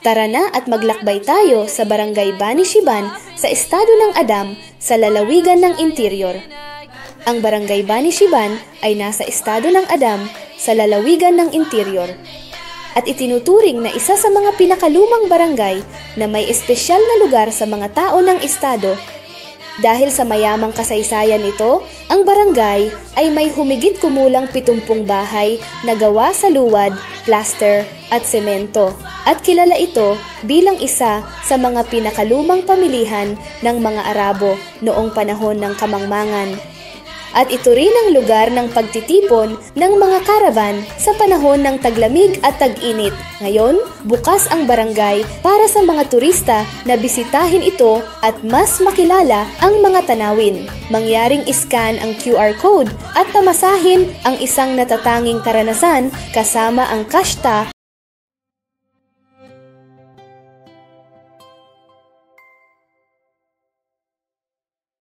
Tara na at maglakbay tayo sa Barangay Bani Siban sa estado ng Adam sa lalawigan ng Interior. Ang Barangay Bani Siban ay nasa estado ng Adam sa lalawigan ng Interior at itinuturing na isa sa mga pinakalumang barangay na may espesyal na lugar sa mga tao ng estado. Dahil sa mayamang kasaysayan nito, ang barangay ay may humigit kumulang 70 bahay na gawa sa luwad, plaster at semento. At kilala ito bilang isa sa mga pinakalumang pamilihan ng mga Arabo noong panahon ng Kamangmangan. At ito rin ang lugar ng pagtitipon ng mga karavan sa panahon ng taglamig at tag-init. Ngayon, bukas ang barangay para sa mga turista na bisitahin ito at mas makilala ang mga tanawin. Mangyaring iscan ang QR code at tamasahin ang isang natatanging karanasan kasama ang kashta